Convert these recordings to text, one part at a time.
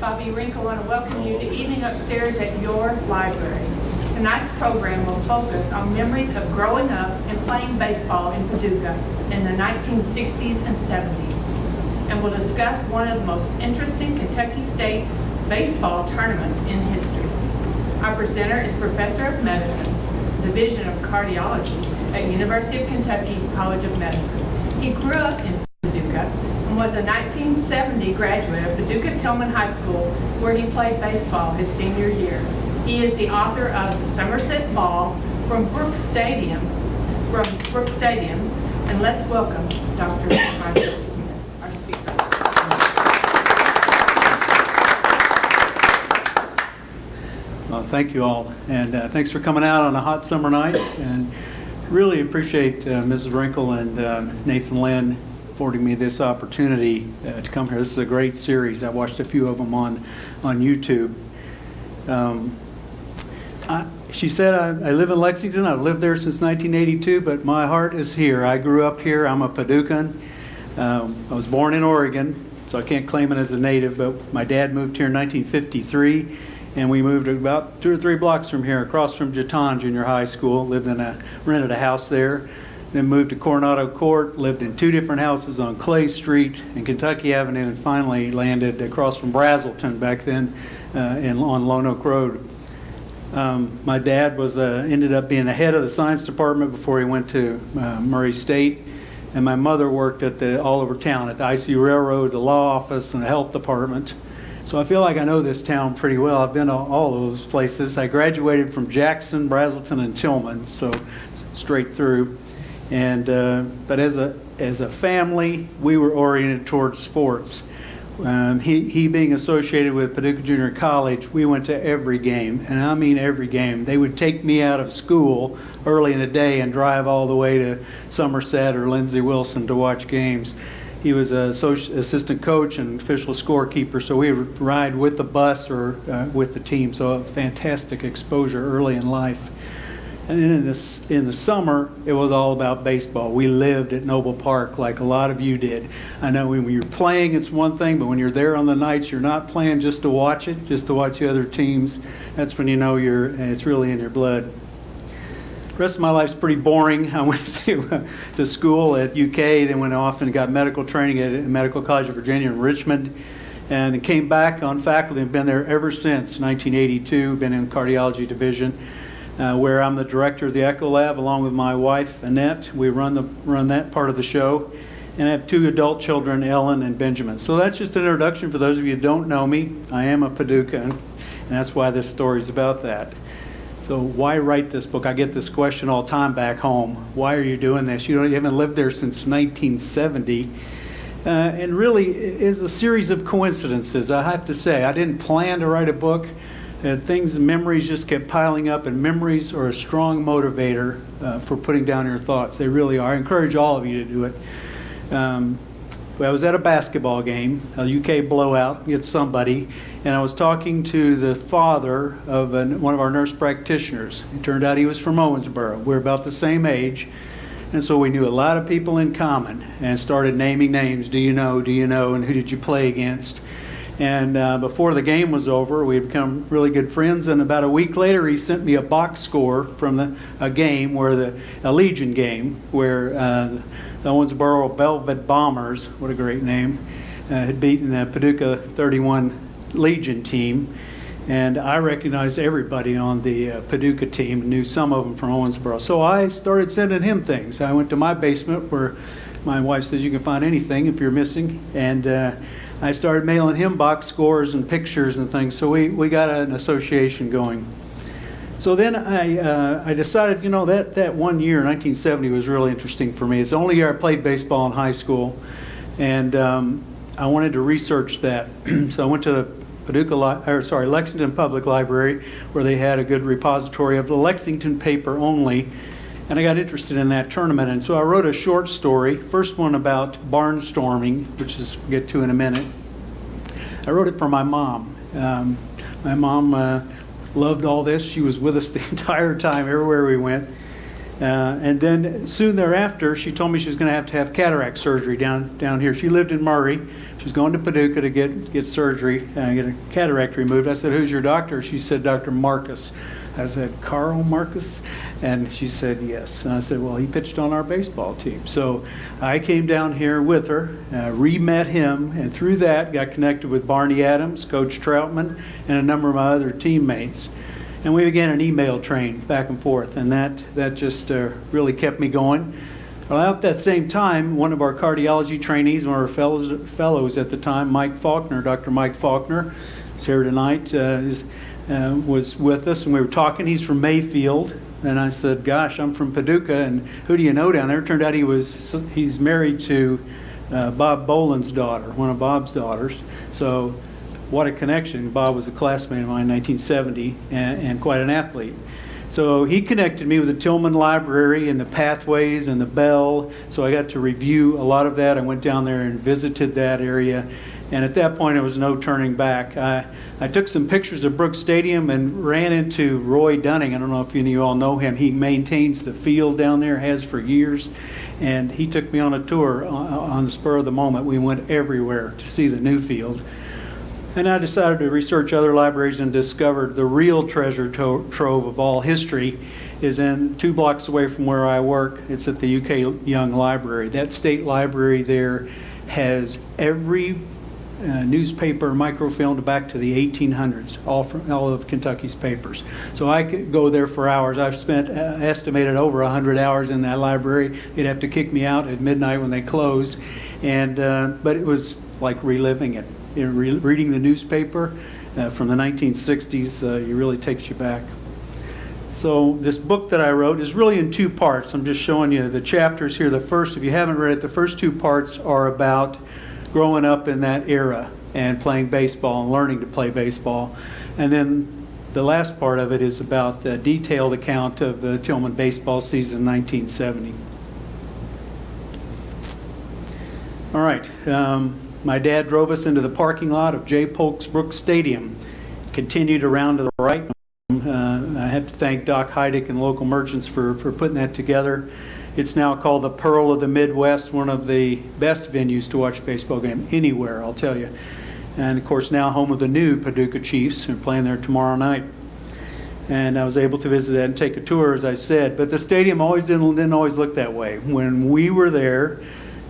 Bobby Wrinkle, I want to welcome you to Evening Upstairs at your library. Tonight's program will focus on memories of growing up and playing baseball in Paducah in the 1960s and 70s. And we'll discuss one of the most interesting Kentucky State baseball tournaments in history. Our presenter is Professor of Medicine, Division of Cardiology at University of Kentucky College of Medicine. He grew up in Paducah and was a 1970 graduate of Paducah Tilghman High School, where he played baseball his senior year. He is the author of The Somerset Ball from Brooks Stadium, and let's welcome Dr. Michael Smith, our speaker. Well, thank you all, and thanks for coming out on a hot summer night, and really appreciate Mrs. Wrinkle and Nathan Lynn affording me this opportunity to come here. This is a great series. I watched a few of them on YouTube. She said, I live in Lexington. I've lived there since 1982, but my heart is here. I grew up here. I'm a Paducahan. I was born in Oregon, so I can't claim it as a native, but my dad moved here in 1953, and we moved about 2 or 3 blocks from here, across from Jeton Junior High School. Rented a house there, then moved to Coronado Court, lived in 2 different houses on Clay Street and Kentucky Avenue, and finally landed across from Brazelton back then on Lone Oak Road. My dad ended up being the head of the science department before he went to Murray State, and my mother worked all over town at the ICU Railroad, the law office, and the health department. So I feel like I know this town pretty well. I've been to all those places. I graduated from Jackson, Brazelton, and Tilghman, so straight through. And but as a family, we were oriented towards sports. He being associated with Paducah Junior College, we went to every game, and I mean every game. They would take me out of school early in the day and drive all the way to Somerset or Lindsey Wilson to watch games. He was an assistant coach and official scorekeeper, so we would ride with the bus or with the team, so a fantastic exposure early in life. And then in the summer, it was all about baseball. We lived at Noble Park like a lot of you did. I know when you're playing, it's one thing, but when you're there on the nights, you're not playing just to watch it, just to watch the other teams. That's when you know it's really in your blood. The rest of my life's pretty boring. I went to school at UK, then went off and got medical training at Medical College of Virginia in Richmond, and then came back on faculty and been there ever since 1982, been in the cardiology division. Where I'm the director of the Echo Lab along with my wife, Annette. We run that part of the show. And I have 2 adult children, Ellen and Benjamin. So that's just an introduction for those of you who don't know me. I am a Paducahan, and that's why this story is about that. So why write this book? I get this question all the time back home. Why are you doing this? You haven't lived there since 1970. And really, it's a series of coincidences, I have to say. I didn't plan to write a book. Memories just kept piling up, and memories are a strong motivator for putting down your thoughts. They really are. I encourage all of you to do it. I was at a basketball game, a UK blowout against somebody, and I was talking to the father of one of our nurse practitioners. It turned out he was from Owensboro. We're about the same age, and so we knew a lot of people in common and started naming names. Do you know, and who did you play against? And before the game was over, we had become really good friends. And about a week later, he sent me a box score from a game a Legion game, where the Owensboro Velvet Bombers, what a great name, had beaten the Paducah 31 Legion team. And I recognized everybody on the Paducah team, knew some of them from Owensboro. So I started sending him things. I went to my basement where my wife says you can find anything if you're missing. And I started mailing him box scores and pictures and things, so we got an association going. So then I decided, that one year, 1970, was really interesting for me. It's the only year I played baseball in high school, and I wanted to research that. So I went to the Lexington Public Library, where they had a good repository of the Lexington paper only, and I got interested in that tournament. And so I wrote a short story, first one about barnstorming, which we'll get to in a minute. I wrote it for my mom. My mom loved all this. She was with us the entire time, everywhere we went. And then soon thereafter, she told me she was going to have cataract surgery down here. She lived in Murray. She was going to Paducah to get surgery, get a cataract removed. I said, "Who's your doctor?" She said, "Dr. Marcus." I said, "Carl Marcus?" And she said, "Yes." And I said, "Well, he pitched on our baseball team." So I came down here with her, re-met him, and through that got connected with Barney Adams, Coach Troutman, and a number of my other teammates. And we began an email train back and forth, and that just really kept me going. Well, at that same time, one of our cardiology trainees, one of our fellows at the time, Mike Faulkner, Dr. Mike Faulkner, is here tonight, was with us, and we were talking. He's from Mayfield, and I said, "Gosh, I'm from Paducah, and who do you know down there?" It turned out he's married to Bob Boland's daughter, one of Bob's daughters. So what a connection. Bob was a classmate of mine in 1970 and quite an athlete. So he connected me with the Tilghman Library and the Pathways and the Bell. So I got to review a lot of that. I went down there and visited that area. And at that point, there was no turning back. I took some pictures of Brooks Stadium and ran into Roy Dunning. I don't know if any of you all know him. He maintains the field down there, has for years. And he took me on a tour on the spur of the moment. We went everywhere to see the new field. And I decided to research other libraries and discovered the real treasure trove of all history is in 2 blocks away from where I work. It's at the UK Young Library. That state library there has every newspaper microfilmed back to the 1800s, all of Kentucky's papers. So I could go there for hours. I've spent estimated over 100 hours in that library. They'd have to kick me out at midnight when they closed, but it was like reliving it. Reading the newspaper from the 1960s, it really takes you back. So this book that I wrote is really in 2 parts. I'm just showing you the chapters here. The first, if you haven't read it, the first 2 parts are about growing up in that era and playing baseball and learning to play baseball. And then the last part of it is about a detailed account of the Tilghman baseball season in 1970. All right. My dad drove us into the parking lot of J. Polk's Brooks Stadium, continued around to the right. I have to thank Doc Heidick and local merchants for putting that together. It's now called the Pearl of the Midwest, one of the best venues to watch a baseball game anywhere, I'll tell you. And of course now home of the new Paducah Chiefs. They're playing there tomorrow night. And I was able to visit that and take a tour, as I said. But the stadium didn't always look that way. When we were there,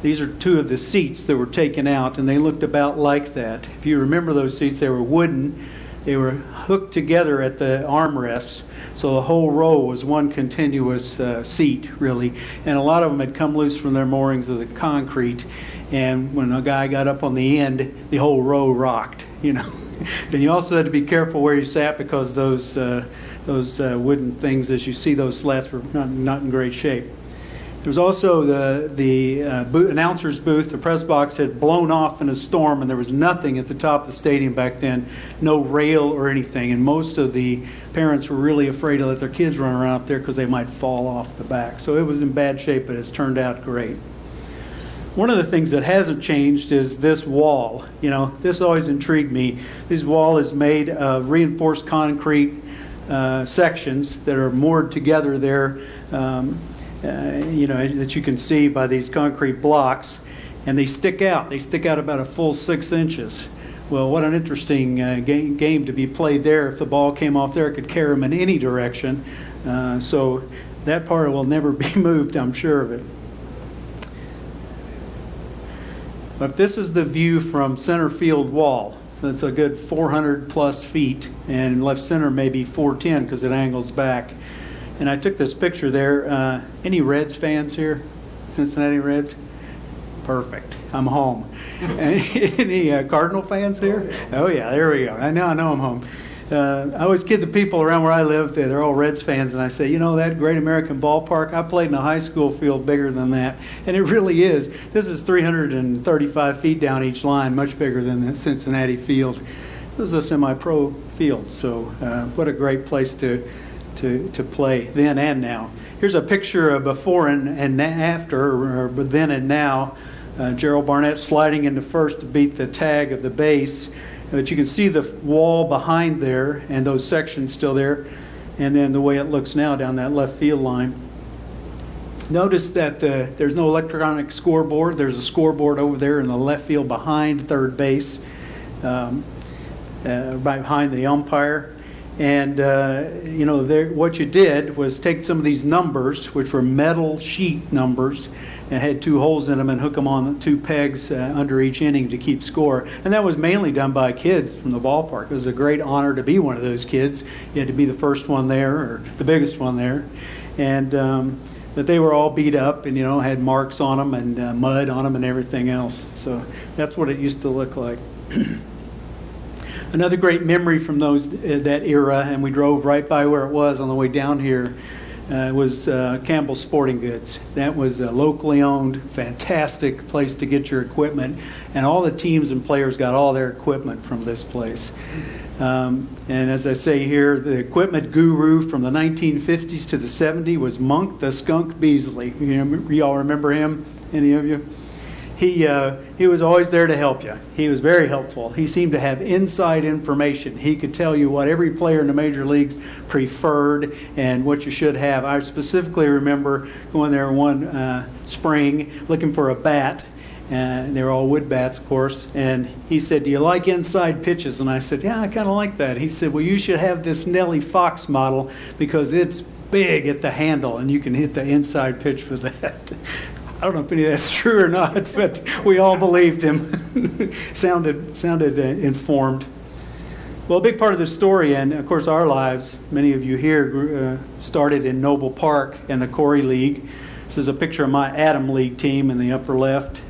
these are 2 of the seats that were taken out, and they looked about like that. If you remember those seats, they were wooden. They were hooked together at the armrests, so the whole row was one continuous seat, really. And a lot of them had come loose from their moorings of the concrete, and when a guy got up on the end, the whole row rocked, you know. And you also had to be careful where you sat because those wooden things, as you see, those slats were not in great shape. There was also the announcer's booth. The press box had blown off in a storm, and there was nothing at the top of the stadium back then, no rail or anything. And most of the parents were really afraid to let their kids run around up there because they might fall off the back. So it was in bad shape, but it's turned out great. One of the things that hasn't changed is this wall. You know, this always intrigued me. This wall is made of reinforced concrete sections that are moored together there. That you can see by these concrete blocks, and they stick out. They stick out about a full 6 inches. Well, what an interesting game to be played there. If the ball came off there, it could carry them in any direction. So that part will never be moved, I'm sure of it. But this is the view from center field wall. So it's a good 400 plus feet, and left center maybe 410 because it angles back. And I took this picture there. Any Reds fans here? Cincinnati Reds? Perfect. I'm home. Any Cardinal fans here? Oh yeah, there we go. I know I'm home. I always kid the people around where I live. They're all Reds fans, and I say, you know, that Great American Ballpark, I played in a high school field bigger than that, and it really is. This is 335 feet down each line, much bigger than the Cincinnati field. This is a semi-pro field, so what a great place to play then and now. Here's a picture of before and after, or then and now. Gerald Barnett sliding into first to beat the tag of the base. But you can see the wall behind there and those sections still there. And then the way it looks now down that left field line. Notice that there's no electronic scoreboard. There's a scoreboard over there in the left field behind third base, right behind the umpire. And, what you did was take some of these numbers, which were metal sheet numbers, and had 2 holes in them, and hook them on 2 pegs under each inning to keep score. And that was mainly done by kids from the ballpark. It was a great honor to be one of those kids. You had to be the first one there, or the biggest one there. And but they were all beat up and, had marks on them and mud on them and everything else. So that's what it used to look like. Another great memory from that era, and we drove right by where it was on the way down here, was Campbell Sporting Goods. That was a locally owned, fantastic place to get your equipment, and all the teams and players got all their equipment from this place. And as I say here, the equipment guru from the 1950s to the 70s was Monk the Skunk Beasley. Y'all remember him? Any of you? He was always there to help you. He was very helpful. He seemed to have inside information. He could tell you what every player in the major leagues preferred and what you should have. I specifically remember going there one spring looking for a bat. And they were all wood bats, of course. And he said, "Do you like inside pitches?" And I said, "Yeah, I kind of like that." He said, "Well, you should have this Nellie Fox model because it's big at the handle and you can hit the inside pitch with that." I don't know if any of that's true or not, but we all believed him. sounded informed. Well, a big part of the story, and of course our lives, many of you here started in Noble Park and the Khoury League. This is a picture of my Adam League team in the upper left.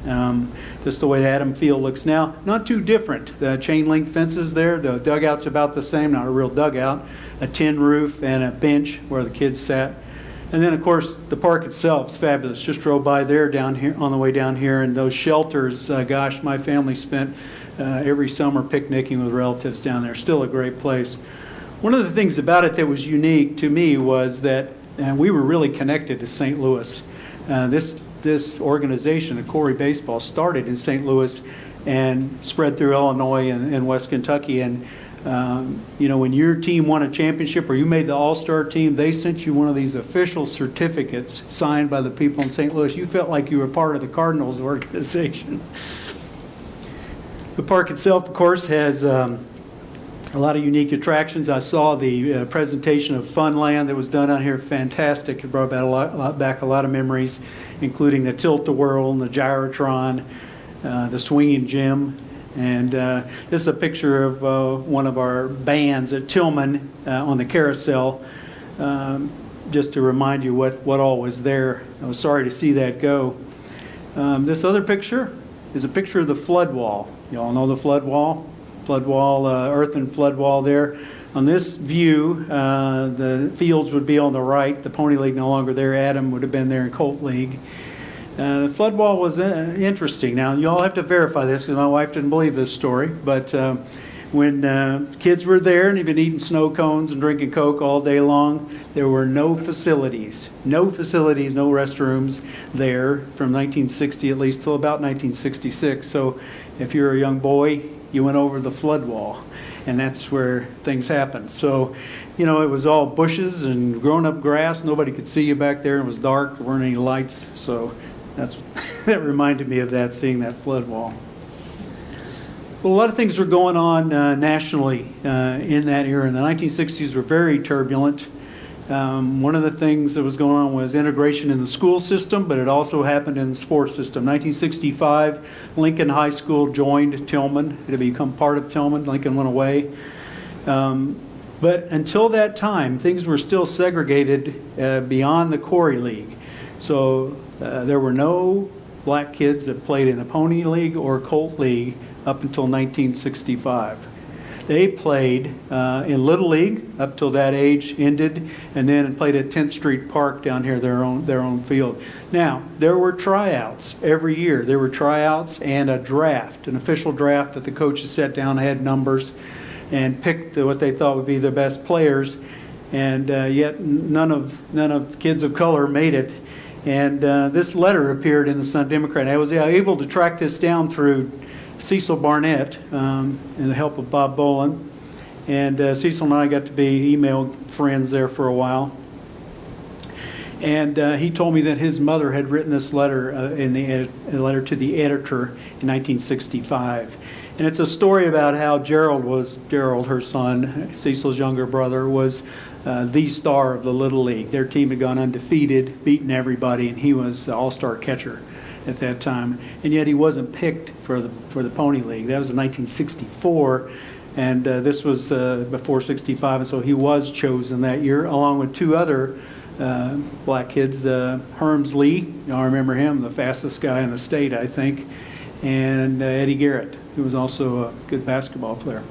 This is the way the Adam Field looks now. Not too different. The chain link fences there, the dugout's about the same, not a real dugout. A tin roof and a bench where the kids sat. And then, of course, the park itself is fabulous. Just drove by there down here on the way down here, and those shelters. Gosh, my family spent every summer picnicking with relatives down there. Still a great place. One of the things about it that was unique to me was that we were really connected to St. Louis. This organization, the Khoury Baseball, started in St. Louis and spread through Illinois and West Kentucky. And when your team won a championship or you made the All-Star team, they sent you one of these official certificates signed by the people in St. Louis. You felt like you were part of the Cardinals organization. The park itself, of course, has a lot of unique attractions. I saw the presentation of Funland that was done out here. Fantastic. It brought back a lot of memories, including the Tilt-A-Whirl and the Gyrotron, the swinging gym. And this is a picture of one of our bands at Tilghman on the carousel, just to remind you what all was there. I was sorry to see that go. This other picture is a picture of the flood wall. You all know the flood wall? Earthen flood wall there. On this view, the fields would be on the right. The Pony League no longer there. Adam would have been there in Colt League. The flood wall was interesting. Now, you all have to verify this because my wife didn't believe this story. But when kids were there and they'd been eating snow cones and drinking Coke all day long, there were no facilities, no restrooms there from 1960 at least till about 1966. So if you're a young boy, you went over the flood wall, and that's where things happened. So, it was all bushes and grown-up grass. Nobody could see you back there. It was dark. There weren't any lights. So that reminded me of that, seeing that flood wall. Well, a lot of things were going on nationally in that era. In the 1960s were very turbulent. One of the things that was going on was integration in the school system, but it also happened in the sports system. 1965, Lincoln High School joined Tilghman to become part of Tilghman. Lincoln went away. But until that time, things were still segregated beyond the Khoury League. So there were no black kids that played in the Pony League or Colt League up until 1965. They played in Little League up till that age ended, and then played at 10th Street Park down here, their own field. Now, there were tryouts every year. There were tryouts and a draft, an official draft that the coaches sat down, had numbers, and picked what they thought would be the best players. And yet none of kids of color made it. And this letter appeared in the Sun-Democrat. I was able to track this down through Cecil Barnett and the help of Bob Bolin. And Cecil and I got to be email friends there for a while. And he told me that his mother had written this letter a letter to the editor in 1965. And it's a story about how Gerald, her son, Cecil's younger brother, was the star of the Little League. Their team had gone undefeated, beaten everybody, and he was the all-star catcher at that time. And yet he wasn't picked for the Pony League. That was in 1964, and this was before 65, and so he was chosen that year, along with two other black kids, Herms Lee, y'all remember him, the fastest guy in the state, I think, and Eddie Garrett, who was also a good basketball player.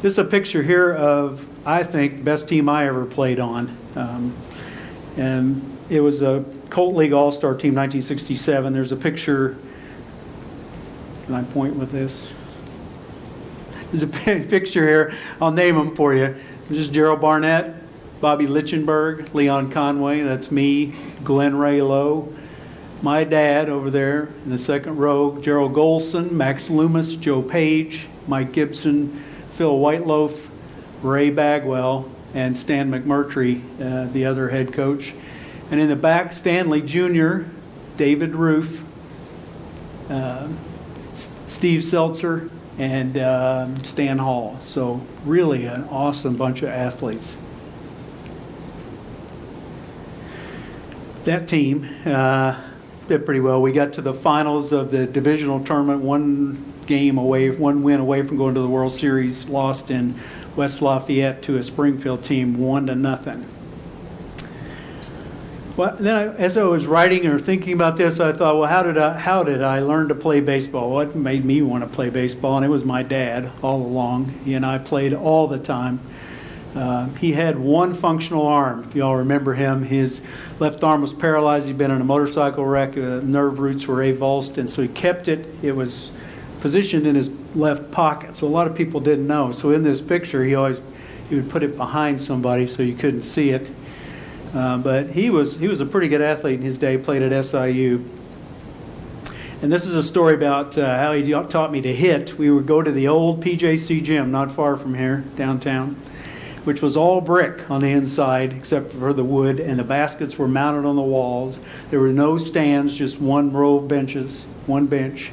This is a picture here of, I think, the best team I ever played on. And it was a Colt League All-Star team, 1967. There's a picture. Can I point with this? There's a picture here. I'll name them for you. This is Gerald Barnett, Bobby Lichtenberg, Leon Conway. That's me, Glenn Ray Lowe. My dad over there in the second row, Gerald Golson, Max Loomis, Joe Page, Mike Gibson, Phil Whiteloaf, Ray Bagwell, and Stan McMurtry, the other head coach. And in the back, Stanley Jr., David Roof, Steve Seltzer, and Stan Hall. So really an awesome bunch of athletes. That team did pretty well. We got to the finals of the divisional tournament, one win away from going to the World Series, lost in West Lafayette to a Springfield team 1-0. Well, then as I was writing or thinking about this, I thought, well, how did I learn to play baseball? What made me want to play baseball? And it was my dad all along. He and I played all the time. He had one functional arm. If y'all remember him, his left arm was paralyzed. He'd been in a motorcycle wreck. Nerve roots were avulsed, and so he kept it. It was positioned in his left pocket. So a lot of people didn't know. So in this picture, he would put it behind somebody so you couldn't see it. But he was a pretty good athlete in his day. Played at SIU. And this is a story about how he taught me to hit. We would go to the old PJC gym, not far from here, downtown, which was all brick on the inside except for the wood, and the baskets were mounted on the walls. There were no stands, just one row of benches, one bench.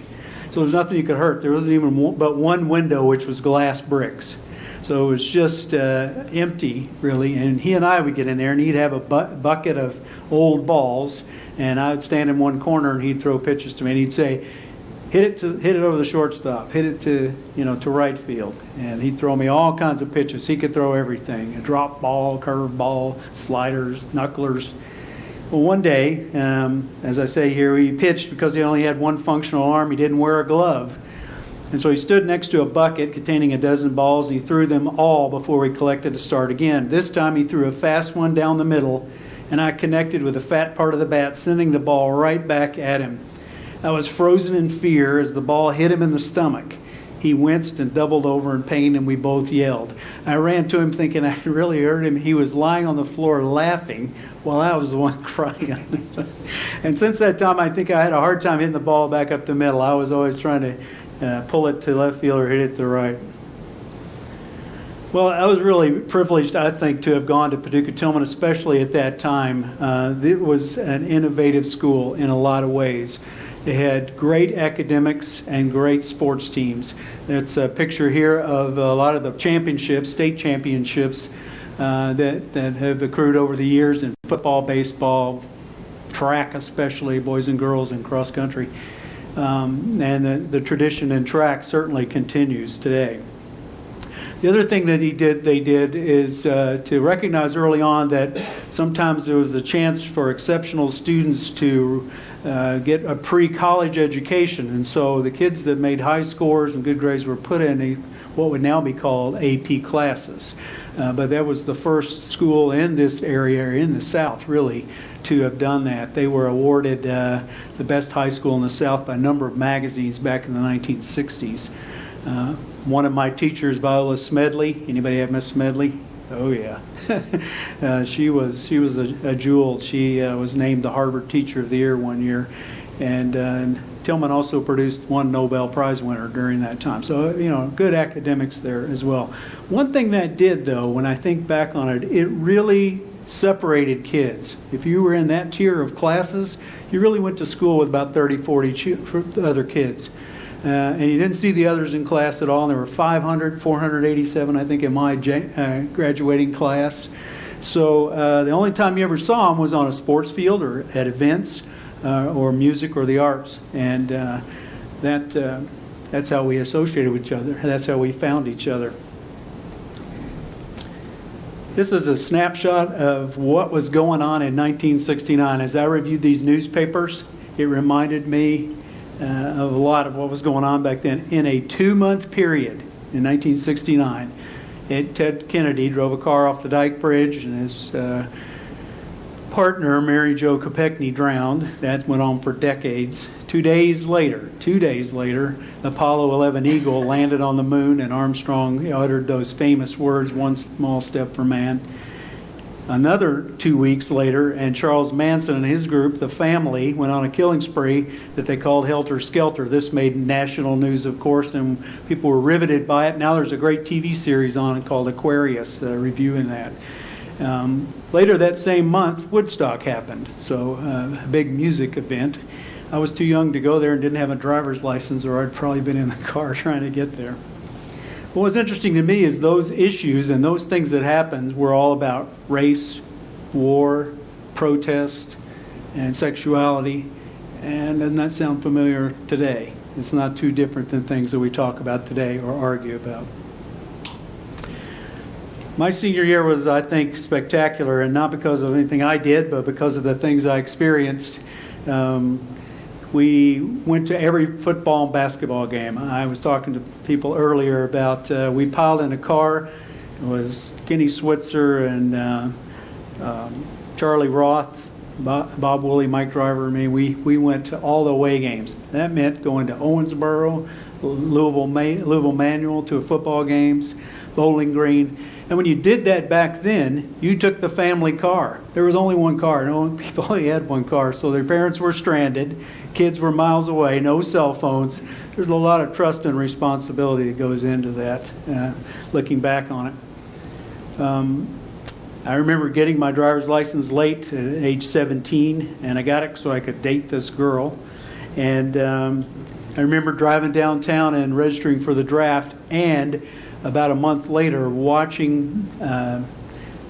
So there was nothing you could hurt. There wasn't even but one window, which was glass bricks. So it was just empty, really. And he and I would get in there, and he'd have a bucket of old balls, and I would stand in one corner, and he'd throw pitches to me, and he'd say, hit it over the shortstop, hit it to right field. And he'd throw me all kinds of pitches. He could throw everything: a drop ball, curve ball, sliders, knucklers. Well, one day, as I say here, he pitched because he only had one functional arm. He didn't wear a glove. And so he stood next to a bucket containing a dozen balls, and he threw them all before he collected to start again. This time he threw a fast one down the middle, and I connected with the fat part of the bat, sending the ball right back at him. I was frozen in fear as the ball hit him in the stomach. He winced and doubled over in pain, and we both yelled. I ran to him thinking I really hurt him. He was lying on the floor laughing while I was the one crying. And since that time, I think I had a hard time hitting the ball back up the middle. I was always trying to pull it to left field or hit it to right. Well, I was really privileged, I think, to have gone to Paducah Tilghman, especially at that time. It was an innovative school in a lot of ways. They had great academics and great sports teams. There's a picture here of a lot of the championships, state championships, that have accrued over the years in football, baseball, track especially, boys and girls, and cross country. And the tradition in track certainly continues today. The other thing that they did is to recognize early on that sometimes there was a chance for exceptional students to get a pre-college education. And so the kids that made high scores and good grades were put in what would now be called AP classes. But that was the first school in this area, in the South really, to have done that. They were awarded the best high school in the South by a number of magazines back in the 1960s. One of my teachers, Viola Smedley. Anybody have Miss Smedley? Oh yeah, she was a jewel. She was named the Harvard Teacher of the Year one year, and Tilghman also produced one Nobel Prize winner during that time. So good academics there as well. One thing that did, though, when I think back on it, it really separated kids. If you were in that tier of classes, you really went to school with about 30, 40 other kids. And you didn't see the others in class at all. And there were 487, I think, in my graduating class. So the only time you ever saw them was on a sports field or at events or music or the arts. And that's how we associated with each other. That's how we found each other. This is a snapshot of what was going on in 1969. As I reviewed these newspapers, it reminded me of a lot of what was going on back then. In a 2-month period in 1969, Ted Kennedy drove a car off the Dyke Bridge, and his partner, Mary Jo Kopechne, drowned. That went on for decades. 2 days later, Apollo 11 Eagle landed on the moon, and Armstrong uttered those famous words, "One small step for man." Another 2 weeks later, and Charles Manson and his group, the Family, went on a killing spree that they called Helter Skelter. This made national news, of course, and people were riveted by it. Now there's a great TV series on it called Aquarius, reviewing that. Later that same month, Woodstock happened, so a big music event. I was too young to go there and didn't have a driver's license, or I'd probably been in the car trying to get there. What was interesting to me is those issues and those things that happened were all about race, war, protest, and sexuality. And doesn't that sound familiar today? It's not too different than things that we talk about today or argue about. My senior year was, I think, spectacular, and not because of anything I did, but because of the things I experienced. We went to every football and basketball game. I was talking to people earlier about, we piled in a car. It was Kenny Switzer and Charlie Roth, Bob Woolley, Mike Driver, and me. We went to all the away games. That meant going to Owensboro, Louisville Manual to football games, Bowling Green. And when you did that back then, you took the family car. There was only one car. People only had one car, so their parents were stranded. Kids were miles away, no cell phones. There's a lot of trust and responsibility that goes into that, looking back on it. I remember getting my driver's license late at age 17, and I got it so I could date this girl. And I remember driving downtown and registering for the draft, and about a month later watching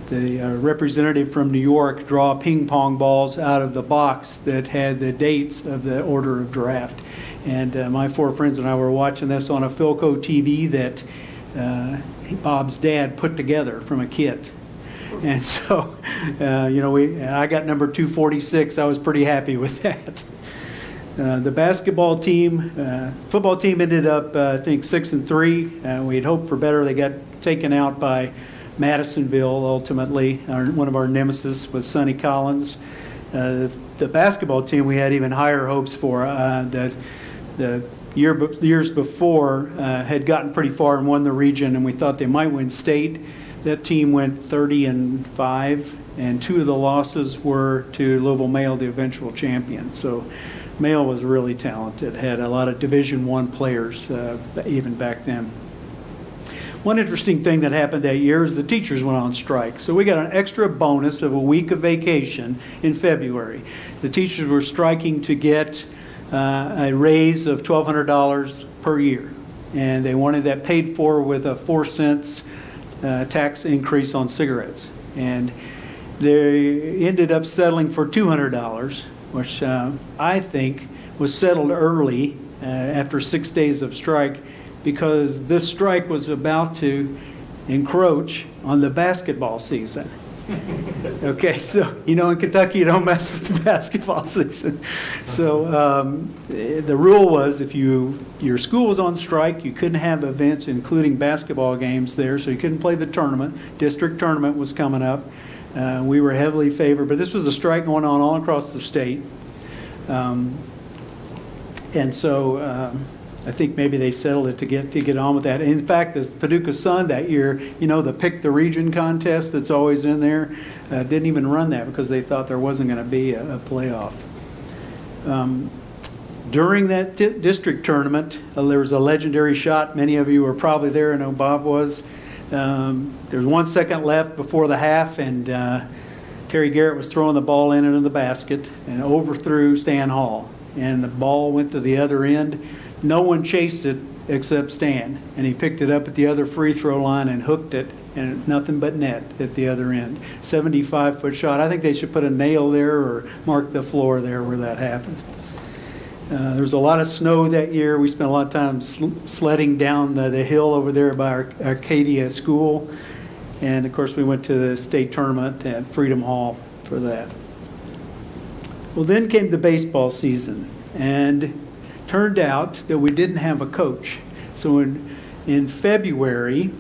the representative from New York draw ping pong balls out of the box that had the dates of the order of draft. And my 4 friends and I were watching this on a Philco TV that Bob's dad put together from a kit. And so, I got number 246. I was pretty happy with that. The basketball team, football team ended up, I think, 6-3. We had hoped for better. They got taken out by Madisonville, ultimately, one of our nemesis with Sonny Collins. The basketball team we had even higher hopes for. The years before had gotten pretty far and won the region, and we thought they might win state. That team went 30-5, and 2 of the losses were to Louisville Mail, the eventual champion. So Mail was really talented, had a lot of Division I players even back then. One interesting thing that happened that year is the teachers went on strike. So we got an extra bonus of a week of vacation in February. The teachers were striking to get a raise of $1,200 per year. And they wanted that paid for with a 4 cents tax increase on cigarettes. And they ended up settling for $200, which I think was settled early after 6 days of strike, because this strike was about to encroach on the basketball season. Okay, so, in Kentucky you don't mess with the basketball season. So the rule was if your school was on strike, you couldn't have events including basketball games there, so you couldn't play the tournament. District tournament was coming up. We were heavily favored, but this was a strike going on all across the state. And so I think maybe they settled it to get on with that. In fact, the Paducah Sun that year, the Pick the Region contest that's always in there, didn't even run that because they thought there wasn't going to be a playoff. During that district tournament, there was a legendary shot. Many of you were probably there. I know Bob was. There was 1 second left before the half, and Terry Garrett was throwing the ball into the basket and overthrew Stan Hall. And the ball went to the other end. No one chased it except Stan. And he picked it up at the other free throw line and hooked it, and nothing but net at the other end. 75-foot shot. I think they should put a nail there or mark the floor there where that happened. There was a lot of snow that year. We spent a lot of time sledding down the hill over there by our Arcadia school. And, of course, we went to the state tournament at Freedom Hall for that. Well, then came the baseball season, and turned out that we didn't have a coach. So in February,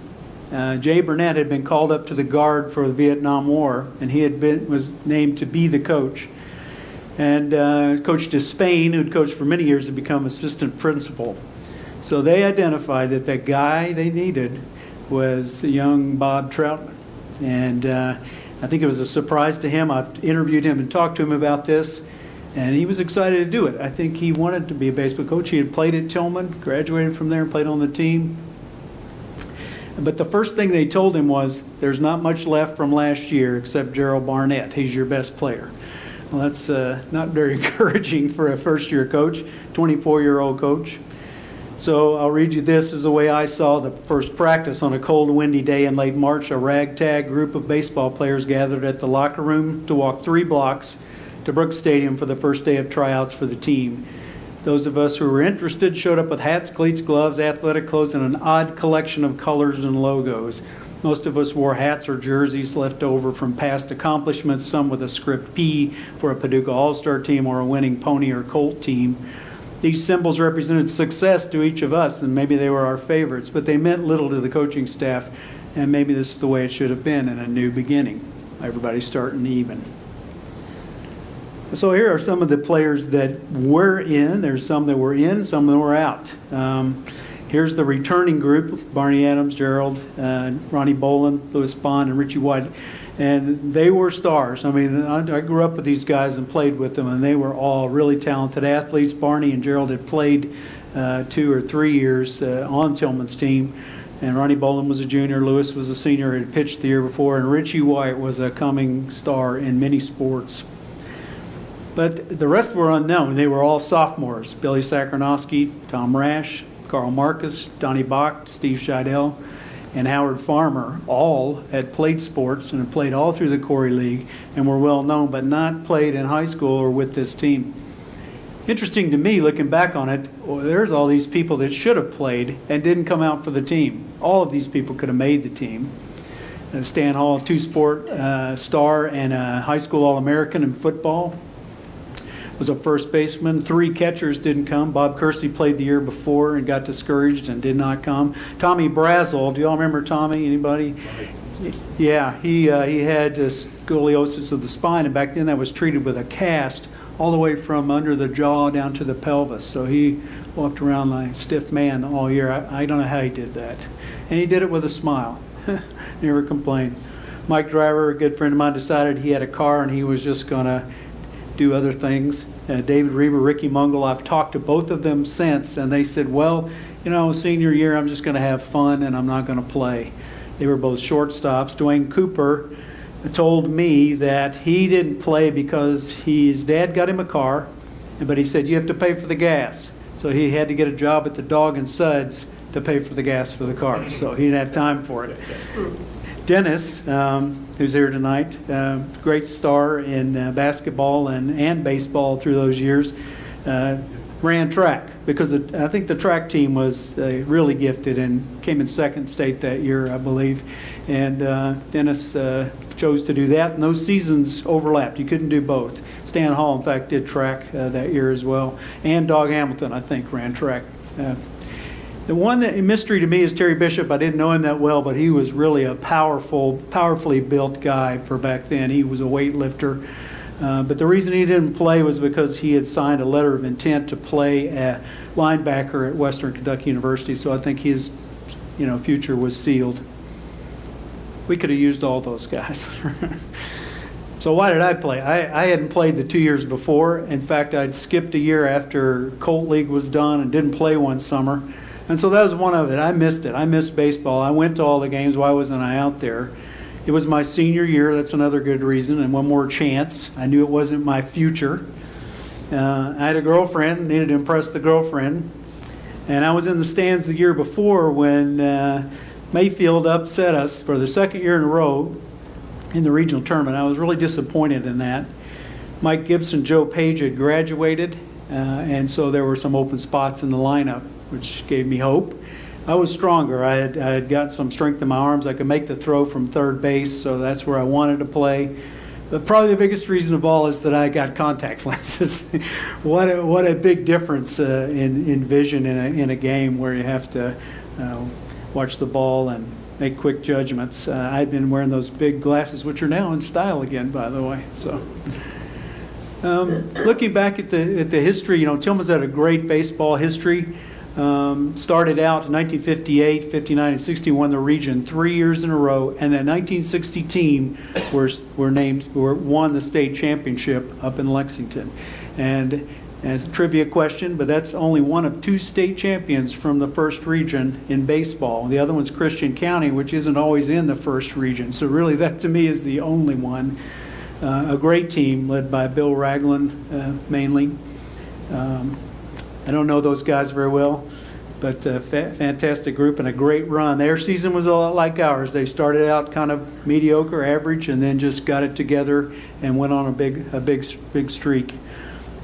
Jay Burnett had been called up to the Guard for the Vietnam War, and he was named to be the coach. And Coach Despain, who'd coached for many years, had become assistant principal. So they identified that the guy they needed was young Bob Troutman. And I think it was a surprise to him. I interviewed him and talked to him about this, and he was excited to do it. I think he wanted to be a baseball coach. He had played at Tilghman, graduated from there, and played on the team. But the first thing they told him was, there's not much left from last year except Gerald Barnett. He's your best player. Well, that's not very encouraging for a first-year coach, 24-year-old coach. So I'll read you this is the way I saw the first practice. On a cold, windy day in late March, a ragtag group of baseball players gathered at the locker room to walk 3 blocks to Brooks Stadium for the first day of tryouts for the team. Those of us who were interested showed up with hats, cleats, gloves, athletic clothes, and an odd collection of colors and logos. Most of us wore hats or jerseys left over from past accomplishments, some with a script P for a Paducah All-Star team or a winning Pony or Colt team. These symbols represented success to each of us, and maybe they were our favorites, but they meant little to the coaching staff, and maybe this is the way it should have been in a new beginning. Everybody starting even. So here are some of the players that were in. There's some that were in, some that were out. Here's the returning group: Barney Adams, Gerald, Ronnie Bolin, Louis Bond, and Richie White. And they were stars. I mean, I grew up with these guys and played with them, and they were all really talented athletes. Barney and Gerald had played 2 or 3 years on Tilghman's team. And Ronnie Bolin was a junior, Louis was a senior, had pitched the year before, and Richie White was a coming star in many sports. But the rest were unknown. They were all sophomores: Billy Sakronowski, Tom Rash, Carl Marcus, Donnie Bach, Steve Scheidel, and Howard Farmer. All had played sports and had played all through the Khoury League and were well known, but not played in high school or with this team. Interesting to me, looking back on it, there's all these people that should have played and didn't come out for the team. All of these people could have made the team. Stan Hall, 2-sport star and a high school All-American in football, was a first baseman. 3 catchers didn't come. Bob Kersey played the year before and got discouraged and did not come. Tommy Brazel, do y'all remember Tommy? Anybody? Yeah, he had scoliosis of the spine, and back then that was treated with a cast all the way from under the jaw down to the pelvis. So he walked around like a stiff man all year. I don't know how he did that. And he did it with a smile. Never complained. Mike Driver, a good friend of mine, decided he had a car and he was just going to do other things. David Reber, Ricky Mungle, I've talked to both of them since, and they said, well, senior year, I'm just going to have fun and I'm not going to play. They were both shortstops. Dwayne Cooper told me that he didn't play because his dad got him a car, but he said, you have to pay for the gas. So he had to get a job at the Dog and Suds to pay for the gas for the car. So he didn't have time for it. Dennis, who's here tonight, great star in basketball and baseball through those years, ran track because I think the track team was really gifted and came in second state that year, I believe. And Dennis chose to do that, and those seasons overlapped. You couldn't do both. Stan Hall, in fact, did track that year as well. And Dog Hamilton, I think, ran track. The one that mystery to me is Terry Bishop. I didn't know him that well, but he was really a powerfully built guy for back then. He was a weightlifter. But the reason he didn't play was because he had signed a letter of intent to play a linebacker at Western Kentucky University. So I think his future was sealed. We could have used all those guys. So why did I play? I hadn't played the 2 years before. In fact, I'd skipped a year after Colt League was done and didn't play one summer. And so that was one of it. I missed it. I missed baseball. I went to all the games. Why wasn't I out there? It was my senior year. That's another good reason, and one more chance. I knew it wasn't my future. I had a girlfriend, needed to impress the girlfriend. And I was in the stands the year before when Mayfield upset us for the second year in a row in the regional tournament. I was really disappointed in that. Mike Gibson, Joe Page had graduated, and so there were some open spots in the lineup, which gave me hope. I was stronger. I had got some strength in my arms. I could make the throw from third base, so that's where I wanted to play. But probably the biggest reason of all is that I got contact lenses. What a big difference in vision in a game where you have to watch the ball and make quick judgments. I've been wearing those big glasses, which are now in style again, by the way. So, looking back at the history, Tilghman's had a great baseball history. Started out in 1958, 59, and 60, won the region 3 years in a row, and the 1960 team won the state championship up in Lexington. And it's a trivia question, but that's only one of 2 state champions from the first region in baseball. The other one's Christian County, which isn't always in the first region. So really, that to me is the only one. A great team led by Bill Ragland mainly. I don't know those guys very well, but a fantastic group and a great run. Their season was a lot like ours. They started out kind of mediocre, average, and then just got it together and went on a big streak.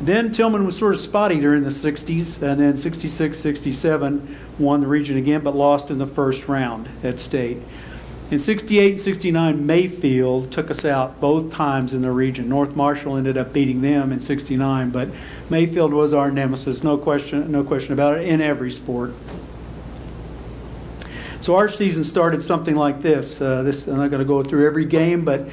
Then Tilghman was sort of spotty during the 60s, and then 66, 67 won the region again, but lost in the first round at state. In 68 and 69, Mayfield took us out both times in the region. North Marshall ended up beating them in 69, but Mayfield was our nemesis, no question about it, in every sport. So our season started something like this. I'm not going to go through every game, but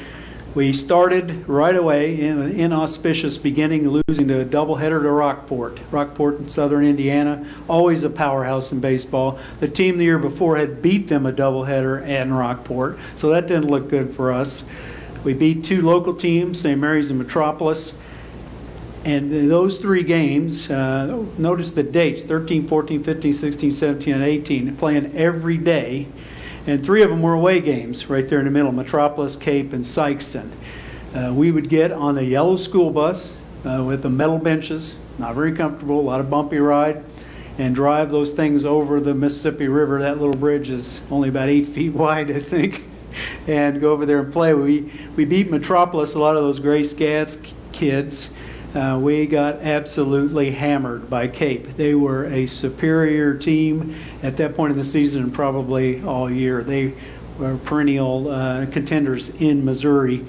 we started right away in an inauspicious beginning, losing to a doubleheader to Rockport in southern Indiana, always a powerhouse in baseball. The team the year before had beat them a doubleheader in Rockport, so that didn't look good for us. We beat 2 local teams, St. Mary's and Metropolis. And in those 3 games, notice the dates, 13, 14, 15, 16, 17, and 18, playing every day. And 3 of them were away games right there in the middle, Metropolis, Cape, and Sykeston. We would get on a yellow school bus with the metal benches, not very comfortable, a lot of bumpy ride, and drive those things over the Mississippi River. That little bridge is only about 8 feet wide, I think, and go over there and play. We beat Metropolis, a lot of those Gray Scats kids. We got absolutely hammered by Cape. They were a superior team at that point in the season and probably all year. They were perennial contenders in Missouri,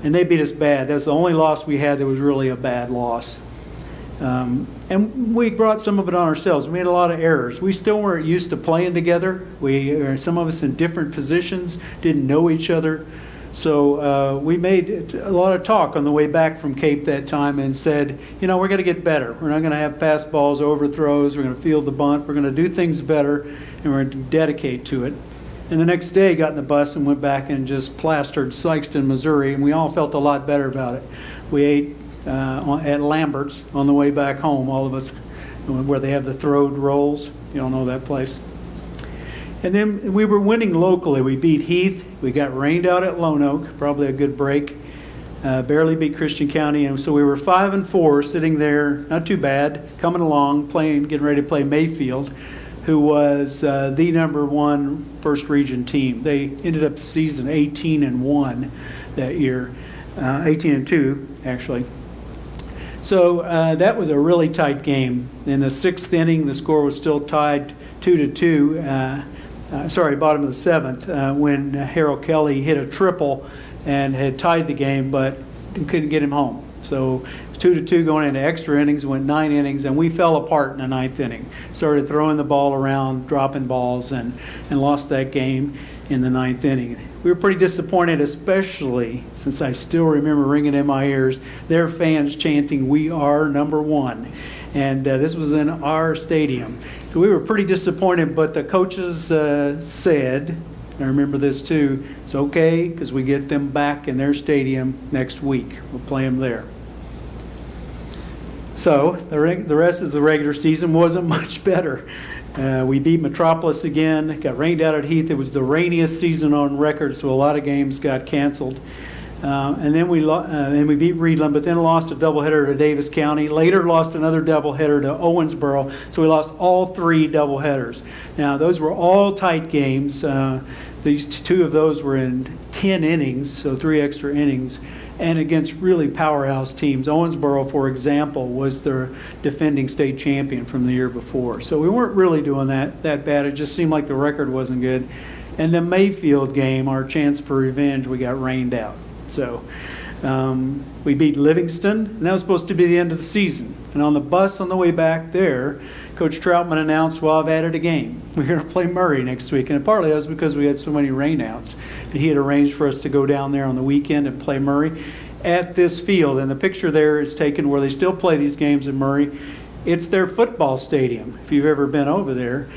and they beat us bad. That's the only loss we had that was really a bad loss. And we brought some of it on ourselves. We made a lot of errors. We still weren't used to playing together. Some of us in different positions, didn't know each other. So we made a lot of talk on the way back from Cape that time and said, we're going to get better. We're not going to have pass balls, overthrows. We're going to field the bunt. We're going to do things better, and we're going to dedicate to it. And the next day, got in the bus and went back and just plastered Sykeston, Missouri, and we all felt a lot better about it. We ate at Lambert's on the way back home, all of us, where they have the throwed rolls. You don't know that place. And then we were winning locally. We beat Heath. We got rained out at Lone Oak, probably a good break. Barely beat Christian County. And so we were 5-4 sitting there, not too bad, coming along, getting ready to play Mayfield, who was the number 1 first region team. They ended up the season 18-1 that year, 18-2 actually. So that was a really tight game. In the 6th inning, the score was still tied 2-2. Bottom of the 7th, when Harold Kelly hit a triple and had tied the game, but couldn't get him home. So 2-2 going into extra innings, went 9 innings, and we fell apart in the 9th inning. Started throwing the ball around, dropping balls, and lost that game in the 9th inning. We were pretty disappointed, especially since I still remember ringing in my ears, their fans chanting, "We are number 1." And this was in our stadium. So we were pretty disappointed, but the coaches said, I remember this too, it's okay because we get them back in their stadium next week. We'll play them there. So the rest of the regular season wasn't much better. We beat Metropolis again, got rained out at Heath. It was the rainiest season on record, so a lot of games got canceled. And then we beat Reedland, but then lost a doubleheader to Davis County. Later lost another doubleheader to Owensboro, so we lost all 3 doubleheaders. Now, those were all tight games. These 2 of those were in 10 innings, so 3 extra innings, and against really powerhouse teams. Owensboro, for example, was the defending state champion from the year before. So we weren't really doing that bad. It just seemed like the record wasn't good. And the Mayfield game, our chance for revenge, we got rained out. So we beat Livingston, and that was supposed to be the end of the season. And on the bus on the way back there, Coach Troutman announced, well, I've added a game. We're going to play Murray next week. And partly that was because we had so many rainouts. And he had arranged for us to go down there on the weekend and play Murray at this field. And the picture there is taken where they still play these games in Murray. It's their football stadium, if you've ever been over there.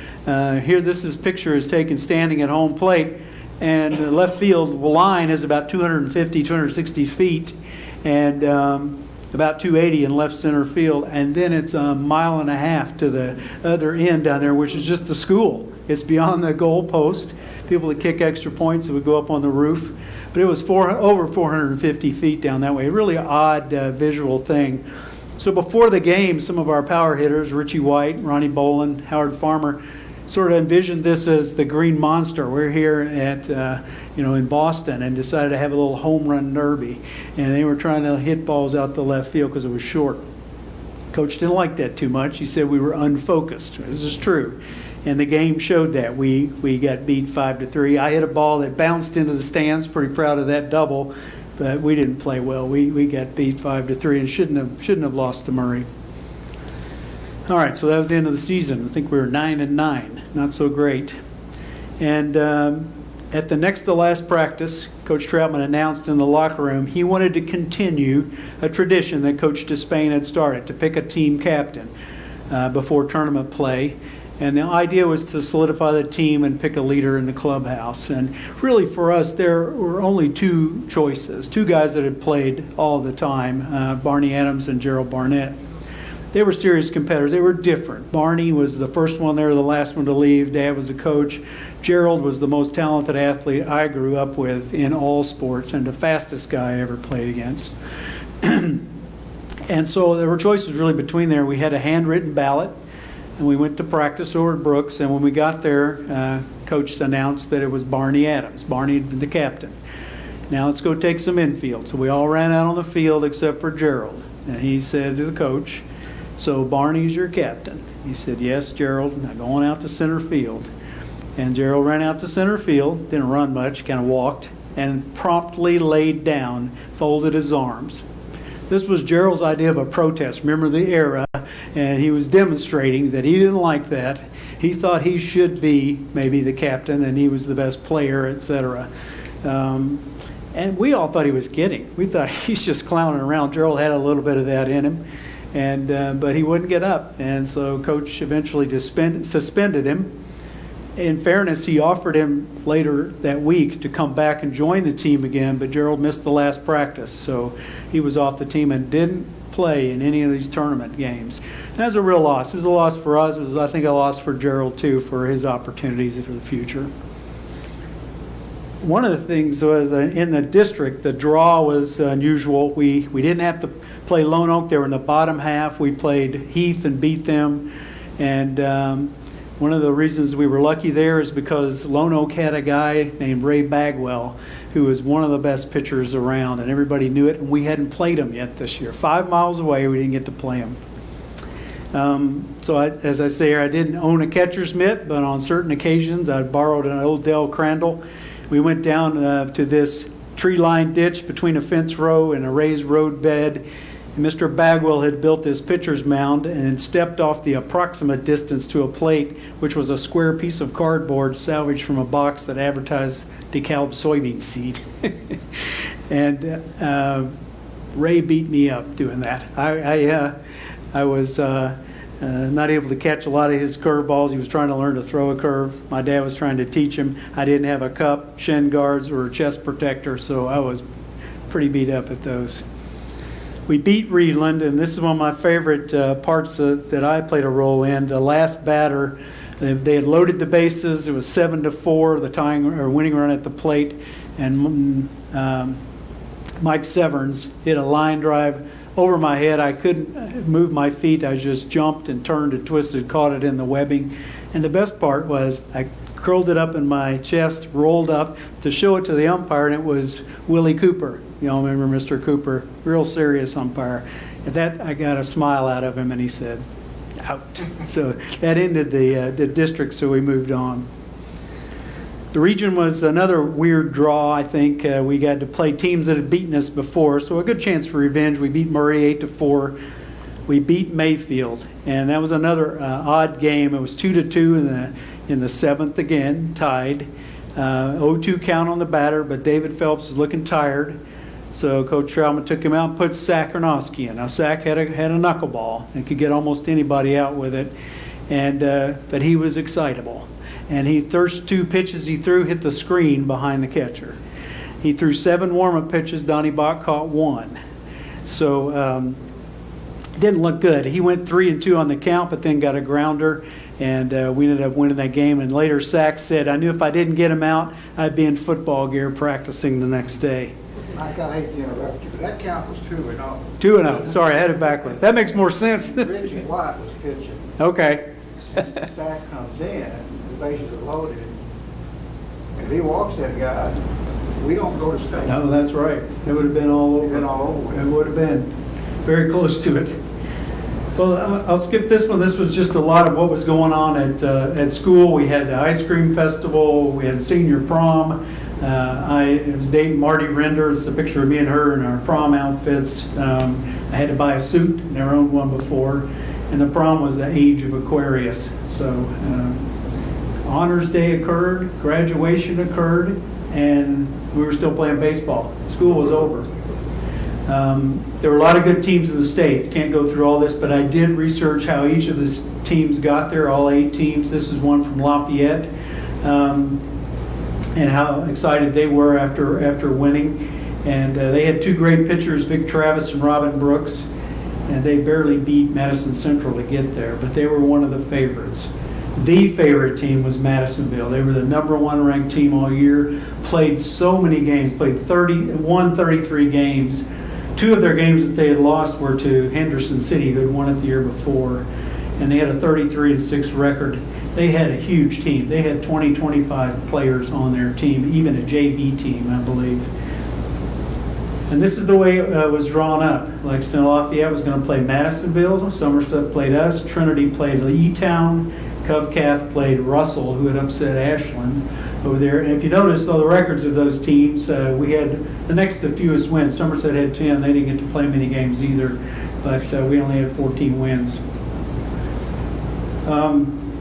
Here, picture is taken standing at home plate. And the left field line is about 250, 260 feet. And about 280 in left center field, and then it's a mile and a half to the other end down there, which is just the school. It's beyond the goal post. People that kick extra points would go up on the roof. But it was over 450 feet down that way. A really odd visual thing. So before the game, some of our power hitters, Richie White, Ronnie Boland, Howard Farmer, sort of envisioned this as the Green Monster. We're here at, in Boston, and decided to have a little home run derby. And they were trying to hit balls out the left field because it was short. Coach didn't like that too much. He said we were unfocused. This is true. And the game showed that. We got beat 5-3. I hit a ball that bounced into the stands. Pretty proud of that double. But we didn't play well. We got beat 5-3 and shouldn't have lost to Murray. All right, so that was the end of the season. I think we were 9-9, not so great. And at the next to last practice, Coach Troutman announced in the locker room he wanted to continue a tradition that Coach Despain had started, to pick a team captain before tournament play. And the idea was to solidify the team and pick a leader in the clubhouse. And really for us, there were only 2 choices, 2 guys that had played all the time, Barney Adams and Gerald Barnett. They were serious competitors. They were different. Barney was the first one there, the last one to leave. Dad was a coach. Gerald was the most talented athlete I grew up with in all sports and the fastest guy I ever played against. And so there were choices really between there. We had a handwritten ballot, and we went to practice over at Brooks. And when we got there, Coach announced that it was Barney Adams. Barney had been the captain. Now let's go take some infield. So we all ran out on the field except for Gerald. And he said to the coach, so Barney's your captain. He said, yes, Gerald. Now going out to center field. And Gerald ran out to center field, didn't run much, kind of walked, and promptly laid down, folded his arms. This was Gerald's idea of a protest. Remember the era, and he was demonstrating that he didn't like that. He thought he should be maybe the captain, and he was the best player, etc. And we all thought he was kidding. We thought he's just clowning around. Gerald had a little bit of that in him. But he wouldn't get up, and so Coach eventually suspended him. In fairness, he offered him later that week to come back and join the team again, but Gerald missed the last practice, so he was off the team and didn't play in any of these tournament games. That was a real loss. It was a loss for us. It was, I think, a loss for Gerald, too, for his opportunities for the future. One of the things was in the district, the draw was unusual. We didn't have to play Lone Oak. They were in the bottom half. We played Heath and beat them. And one of the reasons we were lucky there is because Lone Oak had a guy named Ray Bagwell who was one of the best pitchers around, and everybody knew it, and we hadn't played him yet this year. 5 miles away, we didn't get to play him. As I say here, I didn't own a catcher's mitt, but on certain occasions I borrowed an old Dell Crandall. We went down to this tree-lined ditch between a fence row and a raised road bed. And Mr. Bagwell had built this pitcher's mound and stepped off the approximate distance to a plate, which was a square piece of cardboard salvaged from a box that advertised DeKalb soybean seed. And Ray beat me up doing that. I was not able to catch a lot of his curveballs. He was trying to learn to throw a curve. My dad was trying to teach him. I didn't have a cup, shin guards, or a chest protector, so I was pretty beat up at those. We beat Reedland, and this is one of my favorite parts that I played a role in. The last batter They had loaded the bases. It was 7-4, the tying or winning run at the plate, and Mike Severns hit a line drive over my head. I couldn't move my feet. I just jumped and turned and twisted, caught it in the webbing. And the best part was I curled it up in my chest, rolled up to show it to the umpire, and it was Willie Cooper. You all remember Mr. Cooper, real serious umpire. At that, I got a smile out of him, and he said, out. So that ended the district, so we moved on. The region was another weird draw, I think. We got to play teams that had beaten us before, so a good chance for revenge. We beat Murray 8-4. We beat Mayfield, and that was another odd game. It was 2-2 in the seventh again, tied. 0-2 count on the batter, but David Phelps is looking tired. So Coach Tilghman took him out and put Sack Arnowski in. Now Sack had a knuckleball and could get almost anybody out with it, and but he was excitable. And he first 2 pitches he threw hit the screen behind the catcher. He threw 7 warm-up pitches. Donnie Bach caught 1. So it didn't look good. He went 3-2 on the count, but then got a grounder, and we ended up winning that game. And later Sack said, I knew if I didn't get him out, I'd be in football gear practicing the next day. Mike, I hate to interrupt you, but that count was 2-0. 2-0. Sorry, I had it backwards. That makes more sense. Richie White was pitching. Okay. Sack comes in, the bases are loaded. If he walks that guy, we don't go to state. No, that's right. It would have been all over. Been all over with. It would have been very close to it. Well, I'll skip this one. This was just a lot of what was going on at school. We had the ice cream festival. We had senior prom. I was dating Marty Render. It's a picture of me and her in our prom outfits. I had to buy a suit. Never owned one before. And the prom was the age of Aquarius. So honors day occurred, graduation occurred, and we were still playing baseball. School was over. There were a lot of good teams in the States. Can't go through all this, but I did research how each of the teams got there, all 8 teams. This is one from Lafayette, and how excited they were after winning. And they had 2 great pitchers, Vic Travis and Robin Brooks, and they barely beat Madison Central to get there, but they were one of the favorites. The favorite team was Madisonville. They were the #1 ranked team all year, played so many games, won 33 games. 2 of their games that they had lost were to Henderson City, who had won it the year before, and they had a 33-6 record. They had a huge team. They had 25 players on their team, even a JV team, I believe. And this is the way it was drawn up. Lexington Lafayette was going to play Madisonville. Somerset played us. Trinity played E-Town. Covcath played Russell, who had upset Ashland over there. And if you notice all the records of those teams, we had the next to fewest wins. Somerset had 10. They didn't get to play many games either, but we only had 14 wins.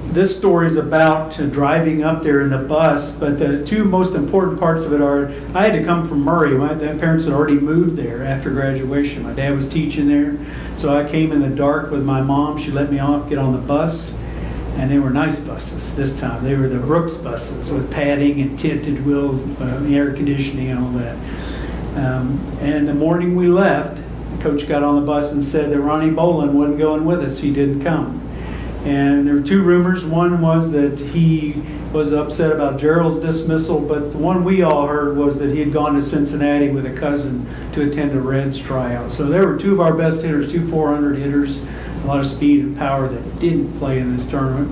This story is about driving up there in the bus, but the 2 most important parts of it are, I had to come from Murray. My parents had already moved there after graduation. My dad was teaching there, so I came in the dark with my mom. She let me off, get on the bus, and they were nice buses this time. They were the Brooks buses with padding and tinted wheels, air conditioning and all that. And the morning we left, the coach got on the bus and said that Ronnie Bolin wasn't going with us. He didn't come. And there were 2 rumors. One was that he was upset about Gerald's dismissal, but the one we all heard was that he had gone to Cincinnati with a cousin to attend a Reds tryout. So there were 2 of our best hitters, 2 400 hitters, a lot of speed and power that didn't play in this tournament.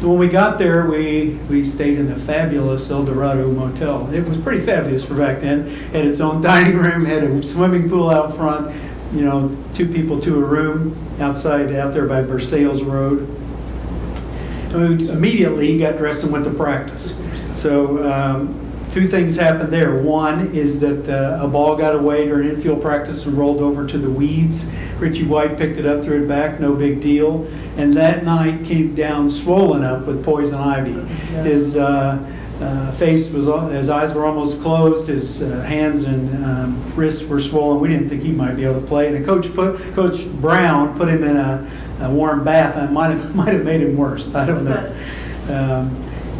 So when we got there, we stayed in the fabulous El Dorado Motel. It was pretty fabulous for back then. It had its own dining room, had a swimming pool out front, 2 people to a room out there by Versailles Road. And we immediately got dressed and went to practice. So 2 things happened there. One is that a ball got away during infield practice and rolled over to the weeds. Richie White picked it up, threw it back, no big deal. And that night came down swollen up with poison ivy. His face was, his eyes were almost closed, his hands and wrists were swollen. We didn't think he might be able to play. And Coach Brown put him in a warm bath, and might have made him worse. I don't know.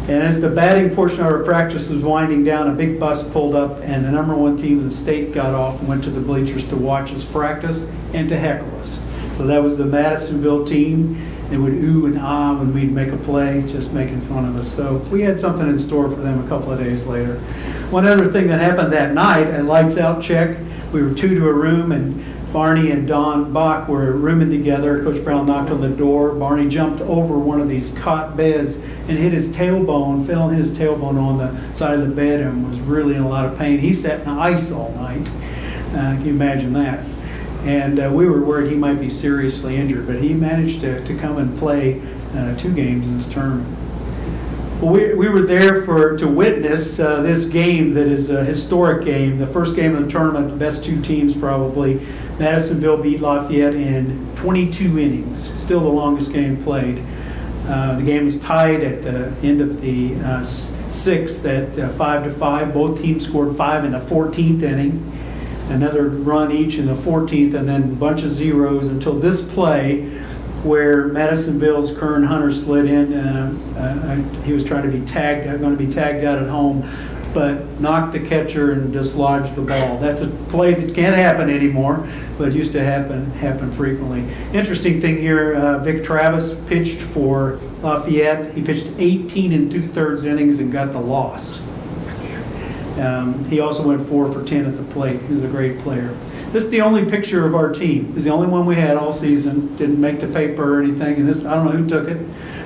And as the batting portion of our practice was winding down, a big bus pulled up, and the #1 team of the state got off and went to the bleachers to watch us practice and to heckle us. So that was the Madisonville team. They would ooh and ah when we'd make a play, just making fun of us. So we had something in store for them a couple of days later. One other thing that happened that night, a lights out check. We were 2 to a room, and Barney and Don Bach were rooming together. Coach Brown knocked on the door. Barney jumped over one of these cot beds and hit his tailbone, fell and hit his tailbone on the side of the bed and was really in a lot of pain. He sat in ice all night. Can you imagine that? And we were worried he might be seriously injured, but he managed to come and play 2 games in this tournament. Well, we were there to witness this game that is a historic game, the first game of the tournament, the best 2 teams probably. Madisonville beat Lafayette in 22 innings, still the longest game played. The game was tied at the end of the 6th at 5-5. Both teams scored 5 in the 14th inning. Another run each in the 14th, and then a bunch of zeros until this play where Madisonville's Kern Hunter slid in. He was trying to be going to be tagged out at home, but knocked the catcher and dislodged the ball. That's a play that can't happen anymore, but used to happen frequently. Interesting thing here, Vic Travis pitched for Lafayette. He pitched 18 2/3 innings and got the loss. He also went 4 for 10 at the plate. He was a great player. This is the only picture of our team. It's the only one we had all season. Didn't make the paper or anything. And this, I don't know who took it,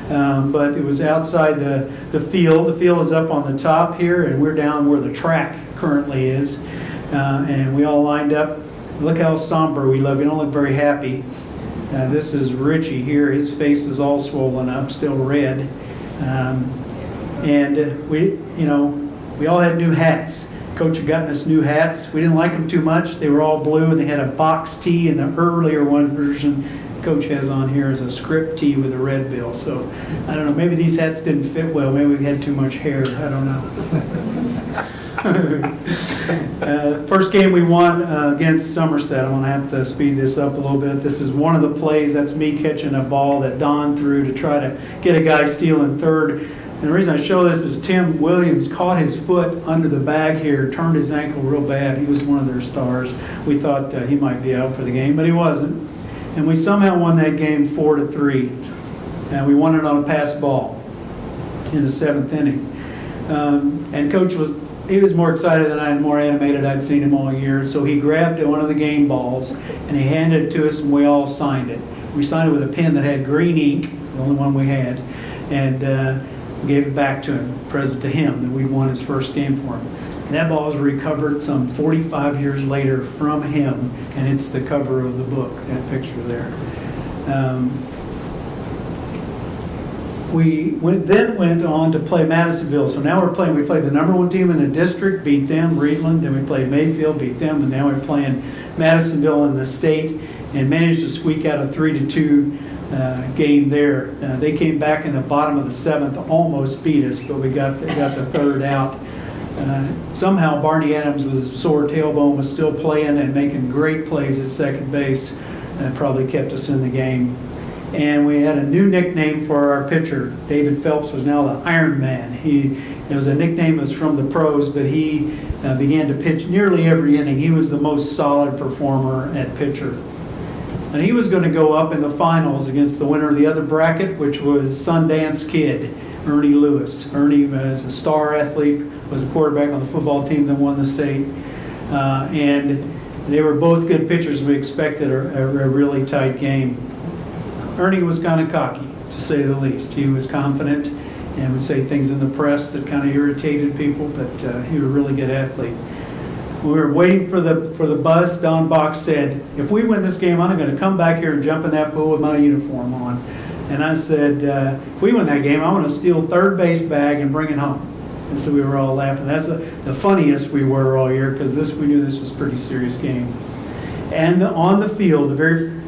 but it was outside the field. The field is up on the top here, and we're down where the track currently is. And we all lined up. Look how somber we look. We don't look very happy. This is Richie here. His face is all swollen up, still red. And we all had new hats. Coach had gotten us new hats. We didn't like them too much. They were all blue, and they had a box tee, and the earlier one version Coach has on here is a script tee with a red bill. So I don't know, maybe these hats didn't fit well. Maybe we had too much hair. I don't know. First game we won against Somerset. I'm going to have to speed this up a little bit. This is one of the plays. That's me catching a ball that Don threw to try to get a guy stealing third. And the reason I show this is Tim Williams caught his foot under the bag here, turned his ankle real bad. He was one of their stars. We thought he might be out for the game, but he wasn't. And we somehow won that game 4-3. And we won it on a pass ball in the 7th inning. And Coach was more excited than I, and more animated. I'd seen him all year. So he grabbed one of the game balls and he handed it to us, and we all signed it. We signed it with a pen that had green ink, the only one we had, and gave it back to him, present to him, that we won his first game for him. And that ball was recovered some 45 years later from him, and it's the cover of the book, that picture there. We then went on to play Madisonville. So now we played the number 1 team in the district, beat them, Reedland, then we played Mayfield, beat them, and now we're playing Madisonville in the state, and managed to squeak out a 3-2 game there. They came back in the bottom of the 7th, almost beat us, but we got the third out. Somehow Barney Adams with his sore tailbone was still playing and making great plays at second base. That probably kept us in the game. And we had a new nickname for our pitcher. David Phelps was now the Iron Man. It was a nickname that was from the pros, but he began to pitch nearly every inning. He was the most solid performer at pitcher. And he was going to go up in the finals against the winner of the other bracket, which was Sundance Kid, Ernie Lewis. Ernie was a star athlete, was a quarterback on the football team that won the state. And they were both good pitchers. We expected a really tight game. Ernie was kind of cocky, to say the least. He was confident and would say things in the press that kind of irritated people, but he was a really good athlete. We were waiting for the bus. Don Bach said, if we win this game, I'm going to come back here and jump in that pool with my uniform on. And I said, if we win that game, I'm going to steal third base bag and bring it home. And so we were all laughing. That's the funniest we were all year, because we knew this was a pretty serious game. And on the field,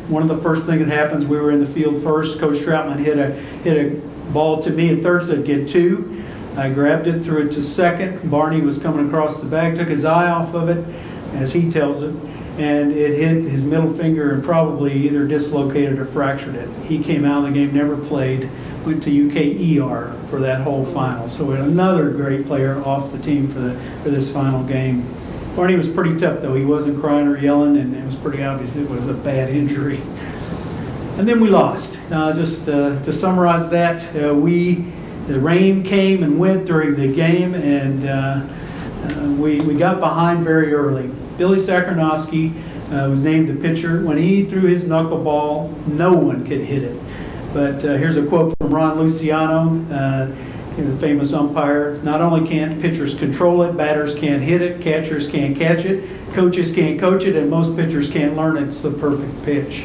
one of the first things that happens, we were in the field first. Coach Troutman hit a ball to me at third, said get 2. I grabbed it, threw it to second. Barney was coming across the bag, took his eye off of it, as he tells it, and it hit his middle finger and probably either dislocated or fractured it. He came out of the game, never played, went to UKER for that whole final. So we had another great player off the team for this final game. Barney was pretty tough, though. He wasn't crying or yelling, and it was pretty obvious it was a bad injury. And then we lost. Just to summarize that, the rain came and went during the game, and we got behind very early. Billy Sakarnowski was named the pitcher. When he threw his knuckleball, no one could hit it. But here's a quote from Ron Luciano, the famous umpire. Not only can't pitchers control it, batters can't hit it, catchers can't catch it, coaches can't coach it, and most pitchers can't learn it's the perfect pitch.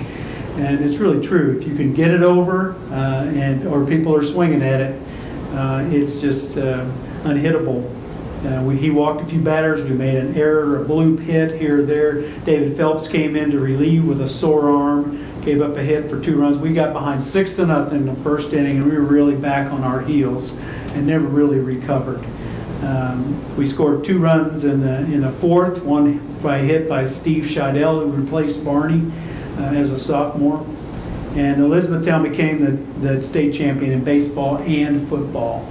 And it's really true. If you can get it over, or people are swinging at it, it's just unhittable. He walked a few batters. We made an error, a bloop hit here or there. David Phelps came in to relieve with a sore arm, gave up a hit for 2 runs. We got behind 6-0 in the first inning, and we were really back on our heels and never really recovered. We scored 2 runs in the fourth, one by a hit by Steve Scheidel, who replaced Barney as a sophomore. And Elizabethtown became the state champion in baseball and football.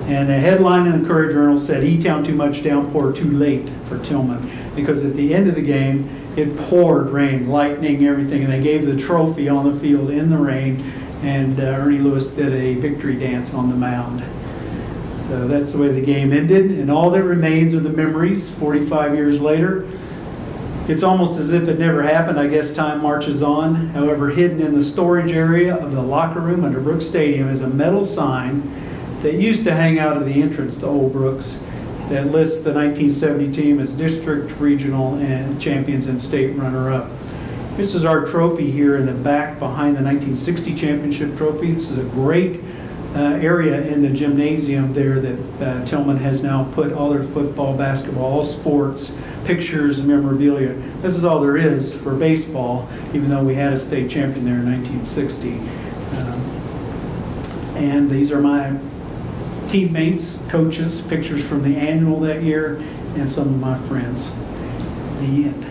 And the headline in the Courier Journal said, E-Town too much downpour too late for Tilghman. Because at the end of the game, it poured rain, lightning, everything. And they gave the trophy on the field in the rain. And Ernie Lewis did a victory dance on the mound. So that's the way the game ended. And all that remains are the memories 45 years later. It's almost as if it never happened. I guess time marches on. However, hidden in the storage area of the locker room under Brooks Stadium is a metal sign that used to hang out at the entrance to Old Brooks that lists the 1970 team as district, regional, and champions and state runner-up. This is our trophy here in the back behind the 1960 championship trophy. This is a great area in the gymnasium there that Tilghman has now put all their football, basketball, all sports, pictures, and memorabilia. This is all there is for baseball, even though we had a state champion there in 1960. And these are my teammates, coaches, pictures from the annual that year, and some of my friends. The end.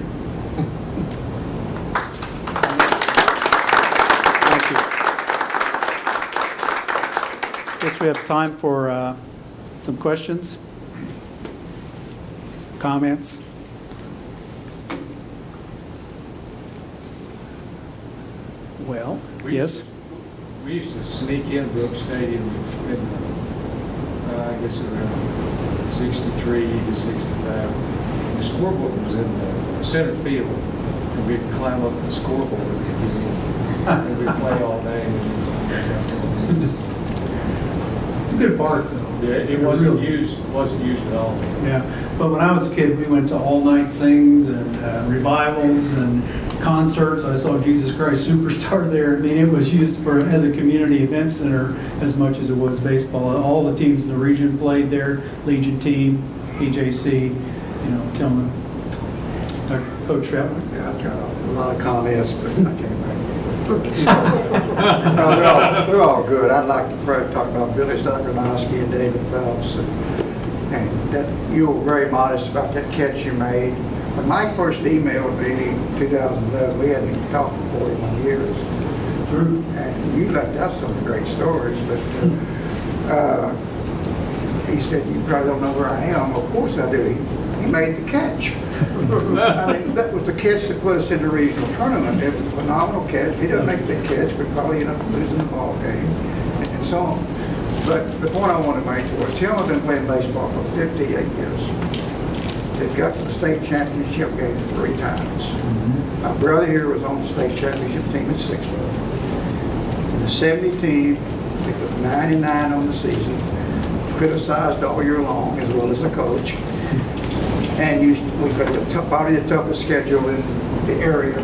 Thank you. Guess we have time for some questions, comments. Well, yes? We used to sneak in Brooks Stadium in, I guess around 63 to 65. The scoreboard was in the center field, and we'd climb up the scoreboard to get in. And we'd play all day. It's a good park, though. Yeah, it wasn't used at all. Yeah, but when I was a kid, we went to all-night sings and revivals and concerts. I saw Jesus Christ Superstar there. I mean, it was used as a community event center as much as it was baseball. All the teams in the region played there, Legion team, EJC, Tilghman. Coach Shelton. Yeah, I've got a lot of comments, but I can't make it. No, they're all good. I'd like to probably talk about Billy Sakarnowski and David Phelps. And that you were very modest about that catch you made. When Mike first emailed me in 2011, we hadn't even talked for 41 years. True. And you left out some great stories, but he said, you probably don't know where I am. Of course I do. He made the catch. I mean, that was the catch that put us in the regional tournament. It was a phenomenal catch. If he doesn't make that catch, we'd probably end up losing the ball game and so on. But the point I wanted to make was, Tilghman's been playing baseball for 58 years. They've got to the state championship game 3 times. Mm-hmm. My brother here was on the state championship team at 6 of them. In the 70 team, they put 99 on the season, criticized all year long as well as the coach. And we got probably the toughest schedule in the area.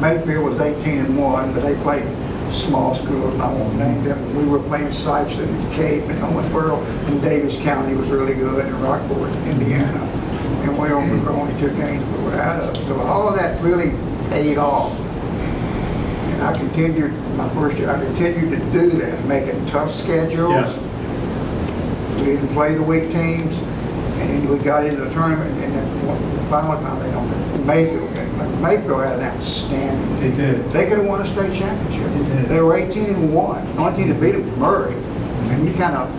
Mayfield was 18-1, but they played small schools, and I won't name them. We were playing Sykes and Cape and Owensboro, and Davis County was really good, and Rockport, Indiana. And we were only 2 games we were out of. So all of that really paid off. And I continued, my first year, I continued to do that, making tough schedules. Yeah. We didn't play the weak teams. And we got into the tournament, and then the final time they on the Mayfield game. Mayfield had an outstanding. They did. They could have won a state championship. They did. They were 18-1. The only team that beat them was Murray. And you kind of,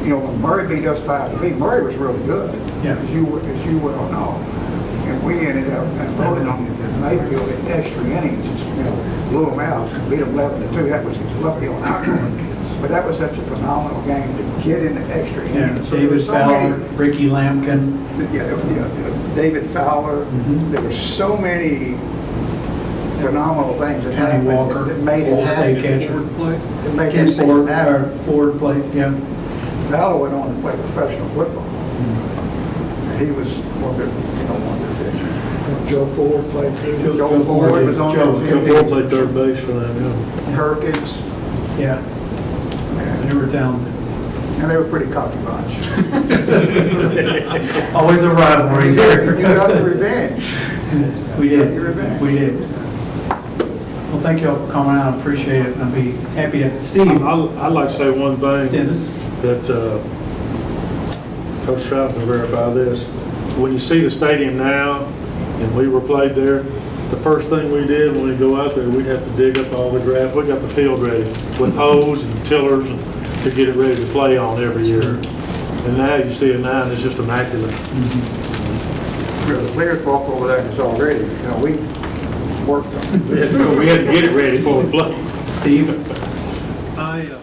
when Murray beat us 5-3, Murray was really good, yeah. as you well know. And we ended up voting on Mayfield in extra innings, just, blew them out, beat them 11-2. That was lucky on our part. But that was such a phenomenal game to get into extra Yeah, innings. So there David were so Fowler, many- Ricky Lampkin. David Fowler. Mhm. There were so many phenomenal things that Johnny happened Walker, that made it All-State happen. catcher. That made Ken this season Ford, happen. Ford played, yeah. Fowler went on to play professional football. He was one of the pitchers. Joe Ford played too. Joe Ford was on Joe the Joe Ford played third base for them, yeah. Perkins. Yeah, they were talented. And they were a pretty cocky bunch. Always a rivalry You there. got the revenge. We Your did, revenge. we did. Well, thank you all for coming out, I appreciate it, and I'll be happy to, Steve, I'd like to say one thing, Dennis, that Coach Stroud can verify this. When you see the stadium now, and we were played there, the first thing we did when we go out there, we'd have to dig up all the grass. We got the field ready with hose and tillers to get it ready to play on every year. And now you see it now, and it's just immaculate. The players walk over there and it's already, we worked on it. We had to get it ready before we play. Steve. I